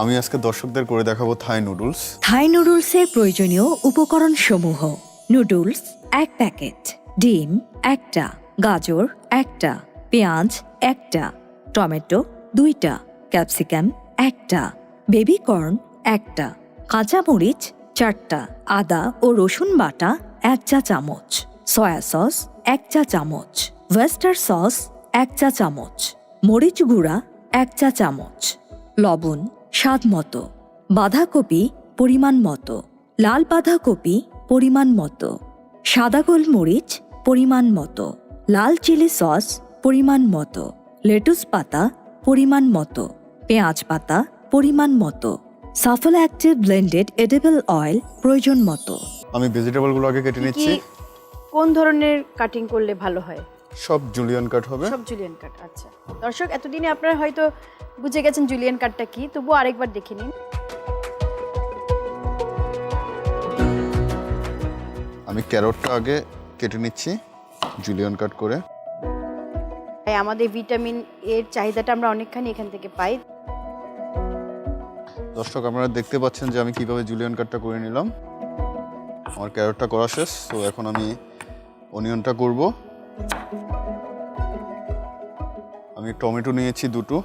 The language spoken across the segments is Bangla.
আমি আজকে দর্শকদের করে দেখাবো থাই নুডলস। থাই নুডলসের প্রয়োজনীয় উপকরণ সমূহ: নুডলস 1 প্যাকেট, ডিম 1টা, গাজর 1টা, পেঁয়াজ 1টা, টমেটো 2টা, ক্যাপসিকাম 1টা, বেবি কর্ন 1টা, কাঁচা মরিচ 4টা, আদা ও রসুন বাটা 1 চা চামচ, সয়া সস 1 চা চামচ, ওয়েস্টার সস 1 চা চামচ, মরিচ গুঁড়া 1 চা চামচ, লবণ স্বাদ মতো, বাঁধাকপি পরিমাণ মতো, লাল বাঁধাকপি পরিমাণ মতো, সাদা গোলমরিচ পরিমাণ মতো, লাল চিলি সস পরিমাণ মতো, লেটুস পাতা পরিমাণ মতো, পেঁয়াজ পাতা পরিমাণ মতো, Shuffle active blended edible oil প্রয়োজন মতো। আমি ভেজিটেবলগুলো আগে কেটে নিচ্ছি। কোন ধরনের কাটিং করলে ভালো হয়? সব জুলিয়ান কাট হবে। সব জুলিয়ান কাট। আচ্ছা দর্শক, এতদিনে আপনারা হয়তো বুঝে গেছেন জুলিয়ান কাটটা কি, তবুও আরেকবার দেখে নিন। আমি ক্যারটটা আগে কেটে নিচ্ছি জুলিয়ান কাট করে। তাই আমাদের ভিটামিন এর চাহিদাটা আমরা অনেকখানি এখান থেকে পাই। দর্শক আপনারা দেখতে পাচ্ছেন যে আমি কিভাবে জুলিয়ান কাটটা করে নিলাম। আমার ক্যারটটা করা শেষ, তো এখন আমি অনিয়নটা করব। আমি টমেটো নিয়েছি 2টো,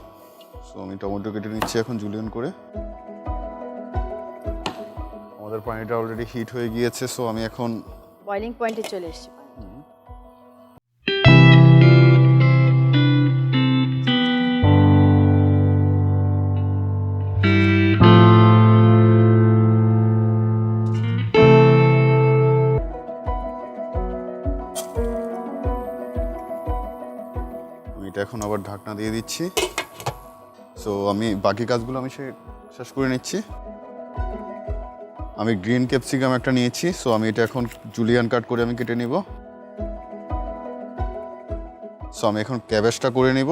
সো আমি টমেটো কেটে নিচ্ছি এখন জুলিয়ান করে। আমাদের পানিটা অলরেডি হিট হয়ে গিয়েছে, সো আমি এখন বয়লিং পয়েন্টে চলে এসেছি। এটা এখন আবার ঢাকনা দিয়ে দিচ্ছি। সো আমি বাকি কাজগুলো আমি শেষ করে নিচ্ছি। আমি গ্রিন ক্যাপসিকাম একটা নিয়েছি, সো আমি এটা এখন জুলিয়ান কাট করে আমি কেটে নিব। সো আমি এখন ক্যাবেজটা করে নিব।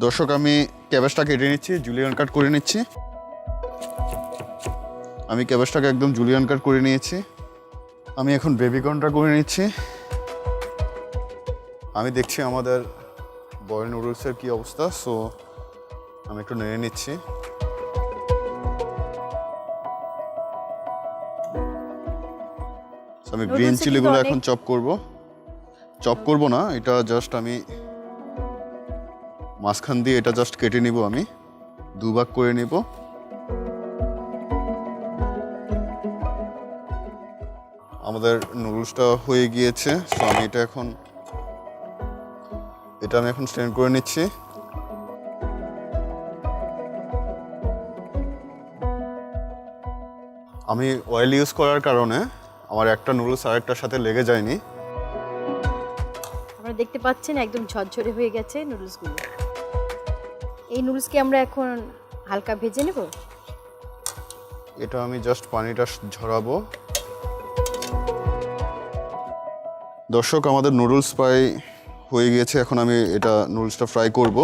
দর্শক আমি ক্যাবেজটা কেটে নিচ্ছি, জুলিয়ান কাট করে নিচ্ছি। আমি ক্যাবেজটাকে একদম জুলিয়ান কাট করে নিয়েছি। আমি এখন বেবিকর্নটা করে নিচ্ছি। আমি দেখছি আমাদের বয়েল নুডলসের কি অবস্থা, সো আমি একটু নেড়ে নিচ্ছি। আমি গ্রিন চিলিগুলো এখন চপ করব না, এটা জাস্ট আমি মাঝখান দিয়ে এটা জাস্ট কেটে নিব। আমি 2 ভাগ করে নিব। আমাদের নুডলসটা হয়ে গিয়েছে, সো আমি এটা আমি এখন স্ট্রেন করে নিচ্ছি। আমি অয়েল ইউজ করার কারণে আমার একটা নুডলস আরেকটার সাথে লেগে যায়নি। আপনারা দেখতে পাচ্ছেন একদম ঝরঝরে হয়ে গেছে নুডলসগুলো। এই নুডলসকে আমরা এখন হালকা ভেজে নেব। এটা আমি জাস্ট পানিটা ঝরাবো। দর্শক আমাদের নুডলস প্রায় হয়ে গিয়েছে, এখন আমি এটা নুডলসটা ফ্রাই করব।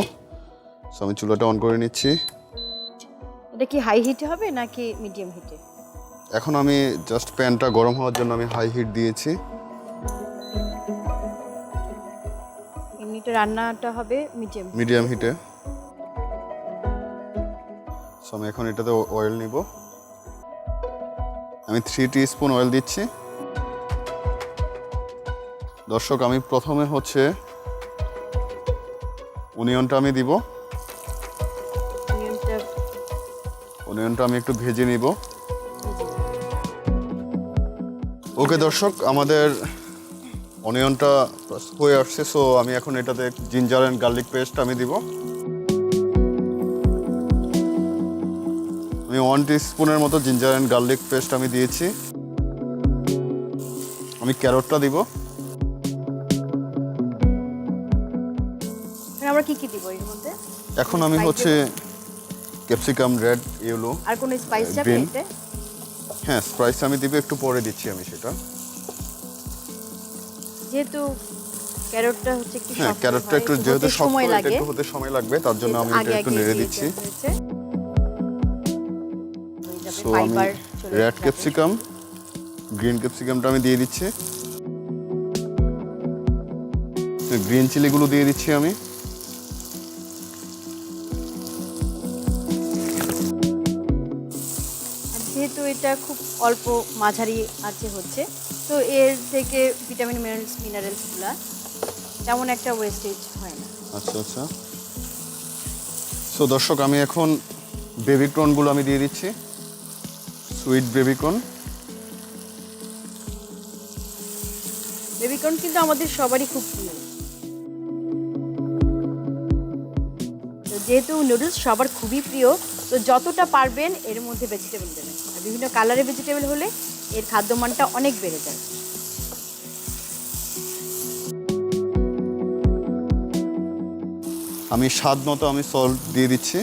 সো আমি চুলাটা অন করে নিচ্ছি। এটা কি হাই হিটে হবে নাকি মিডিয়াম হিটে? এখন আমি জাস্ট প্যানটা গরম হওয়ার জন্য আমি হাই হিট দিয়েছি। এমনিতে রান্নাটা হবে মিডিয়াম হিটে। সো আমি এখন এটাতে অয়েল নিব। আমি 3 টিস্পুন অয়েল দিচ্ছি। দর্শক আমি প্রথমে অনিয়নটা আমি দিব। অনিয়নটা আমি একটু ভেজে নিব। ওকে দর্শক, আমাদের অনিয়নটা হয়ে আসছে, সো আমি এখন এটাতে জিঞ্জার অ্যান্ড গার্লিক পেস্ট আমি দিব। আমি 1 টিস্পুনের মতো জিঞ্জার অ্যান্ড গার্লিক পেস্ট আমি দিয়েছি। আমি ক্যারটটা দিব। আমরা কি দিব এর মধ্যে? এখন আমি ক্যাপসিকাম রেড, ইয়েলো আর কোন স্পাইস যাবে এতে? হ্যাঁ, স্পাইস আমি দিব, একটু পরে দিচ্ছি আমি সেটা। যেহেতু ক্যারটটা একটু হ্যাঁ, ক্যারটটা একটু যেহেতু সময় লাগে, একটু হতে সময় লাগবে, তার জন্য আমি এটা একটু নেড়ে দিচ্ছি। সো আমি রেড ক্যাপসিকাম, গ্রিন ক্যাপসিকামটা আমি দিয়ে দিচ্ছি। গ্রিন চিলিগুলো দিয়ে দিচ্ছি আমি। এটা খুব অল্প মাঝারি আছে হচ্ছে, তো এর থেকে ভিটামিন মিনারেলসগুলা তেমন একটা ওয়েস্টেজ হয় না। আচ্ছা আচ্ছা। সো দর্শক, আমি এখন বেবিকর্নগুলো আমি দিয়ে দিচ্ছি, সুইট বেবিকর্ন। বেবিকর্ন কিন্তু আমাদের সবারই খুব প্রিয়। তো যেহেতু নুডলস সবার খুবই প্রিয়, তো যতটা পারবেন এর মধ্যে ভেজিটেবল দেবেন। আর বিভিন্ন কালারের ভেজিটেবল হলে এর খাদ্যমানটা অনেক বেড়ে যায়। আমি স্বাদ মতো আমি সল্ট দিয়ে দিচ্ছি।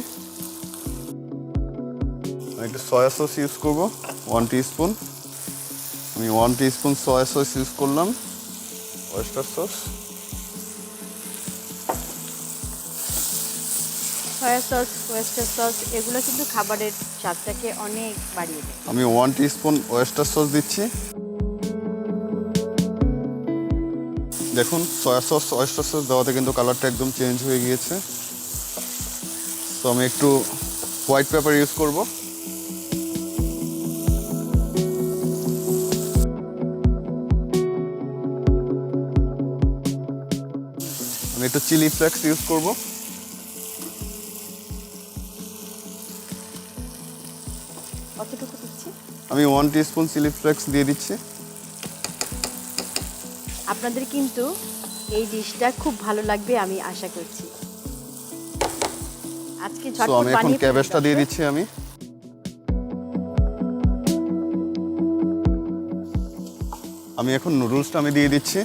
আমি একটু সয়া সস ইউজ করব 1 টিস্পুন। আমি 1 টিস্পুন সয়া সস ইউজ করলাম, oyster sauce. Soya sauce, oyster sauce এগুলো কিন্তু খাবারের স্বাদটাকে অনেক বাড়িয়ে দেয়। আমি 1 টিস্পুন ওয়েস্টার সস দিচ্ছি। দেখুন, সয়া সস ওয়েস্টার সস দেওয়াতে কিন্তু কালারটা একদম চেঞ্জ হয়ে গিয়েছে। তো আমি একটু হোয়াইট পেপার ইউজ করব। আমি একটু চিলি ফ্লেক্স ইউজ করব। কতটুকু দিচ্ছি? আমি 1 টিস্পুন চিলি ফ্লেক্স দিয়ে দিচ্ছি। আপনাদের কিন্তু এই ডিশটা খুব ভালো লাগবে আমি আশা করছি। আজকে তো ঝটপট আমি এখন বানিয়ে ক্যাবেজটা দিয়ে দিচ্ছি। আমি এখন নুডলসটা আমি দিয়ে দিচ্ছি।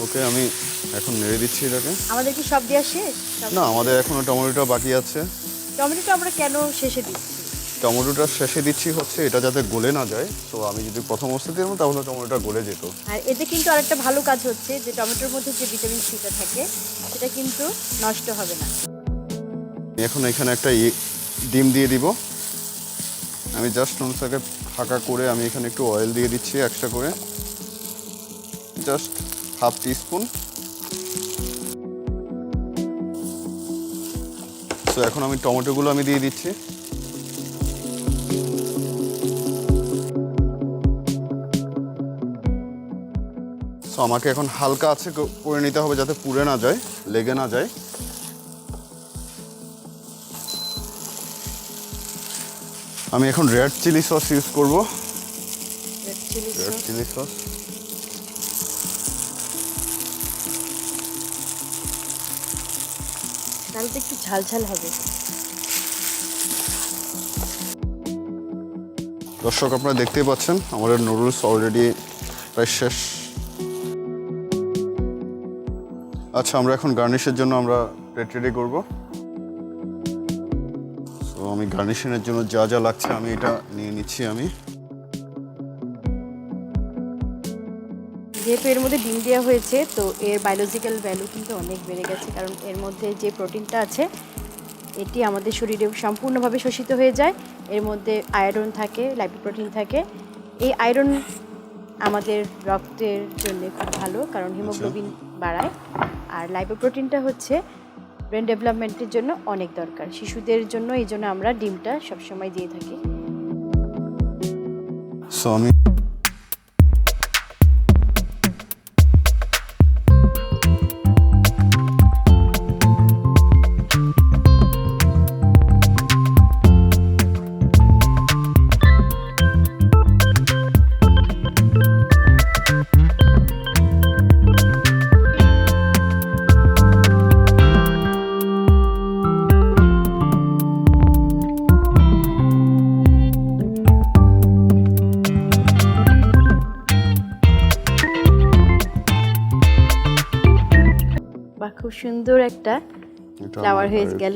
ওকে, আমি এখন নেড়ে দিচ্ছি এটাকে। আমাদের কি সব দেওয়া শেষ? না, আমাদের এখনো টমেটোটা বাকি আছে। টমেটোটা আমরা কেন শেষে দিচ্ছি? টমেটোটা শেষে দিচ্ছি হচ্ছে এটা যাতে গলে না যায়। তো আমি যদি প্রথম অবস্থায় দিতাম তাহলে টমেটোটা গলে যেত। আর এতে কিন্তু আরেকটা ভালো কাজ হচ্ছে যে টমেটোর মধ্যে যে ভিটামিন সিটা থাকে সেটা কিন্তু নষ্ট হবে না। আমি এখন এখানে একটা ডিম দিয়ে দিব। আমি জাস্ট নুডলসটাকে ফাঁকা করে আমি এখানে একটু অয়েল দিয়ে দিচ্ছি এক্সট্রা করে, জাস্ট হাফ টিস্পুন। তো এখন আমি টমেটোগুলো আমি দিয়ে দিচ্ছি। সো আমাকে এখন হালকা আছে করে নিতে হবে যাতে পুড়ে না যায়, লেগে না যায়। আমি এখন রেড চিলি সস ইউজ করব। Red chilli sauce. তাহলে তো একটু ঝালঝাল হবে। দর্শক, আপনারা দেখতেই পাচ্ছেন আমাদের নুডলস অলরেডি প্রায় শেষ। আচ্ছা, আমরা এখন গার্নিশের জন্য আমরা প্লেট রেডি করব। তো আমি গার্নিশিংয়ের জন্য যা যা লাগছে আমি এটা নিয়ে নিচ্ছি। আমি যেহেতু এর মধ্যে ডিম দেওয়া হয়েছে তো এর বায়োলজিক্যাল ভ্যালু কিন্তু অনেক বেড়ে গেছে, কারণ এর মধ্যে যে প্রোটিনটা আছে এটি আমাদের শরীরে সম্পূর্ণভাবে শোষিত হয়ে যায়। এর মধ্যে আয়রন থাকে, লাইপোপ্রোটিন থাকে। এই আয়রন আমাদের রক্তের জন্য খুব ভালো, কারণ হিমোগ্লোবিন বাড়ায়। আর লাইপোপ্রোটিনটা হচ্ছে ব্রেন ডেভেলপমেন্টের জন্য অনেক দরকার শিশুদের জন্য, এই জন্য আমরা ডিমটা সবসময় দিয়ে থাকি। সো আমি বা খুব সুন্দর একটা ফ্লাওয়ার হয়ে গেল।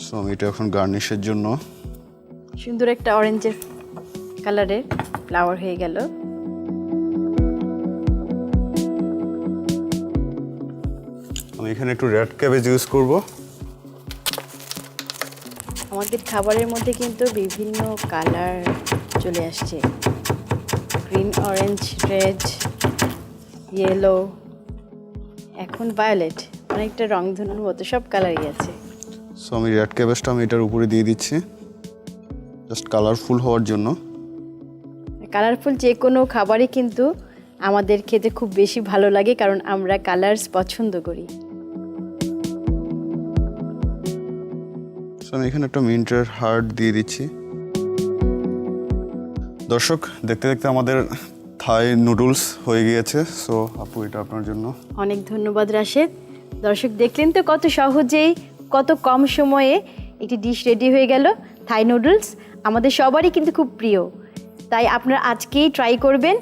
সো আমি এটা এখন গার্নিশের জন্য সুন্দর একটা অরেঞ্জের কালারের ফ্লাওয়ার হয়ে গেল। আমি এখানে একটু রেড ক্যাবেজ ইউজ করব। আমাদের খাবারের মধ্যে কিন্তু বিভিন্ন কালার চলে আসছে, গ্রিন, অরেঞ্জ, রেড, ইয়েলো, এখন ভায়োলেট, অনেকটা রংধনুর মতো সব কালারই আছে। সো আমি রেড ক্যাবেজটা আমি এটার উপরে দিয়ে দিচ্ছি জাস্ট কালারফুল হওয়ার জন্য। কালারফুল যে কোনো খাবারই কিন্তু আমাদের খেতে খুব বেশি ভালো লাগে, কারণ আমরা কালার্স পছন্দ করি। সো আমি এখানে একটা মিন্টের হার্ট দিয়ে দিচ্ছি। দর্শক, দেখতে দেখতে আমাদের থাই নুডলস হয়ে গিয়েছে। সো আপু, এটা আপনার জন্য। অনেক ধন্যবাদ রাশেদ। দর্শক দেখলেন তো কত সহজেই, কত কম সময়ে একটি ডিশ রেডি হয়ে গেল। থাই নুডলস আমাদের সবারই কিন্তু খুব প্রিয়, তাই আপনারা আজকেই ট্রাই করবেন।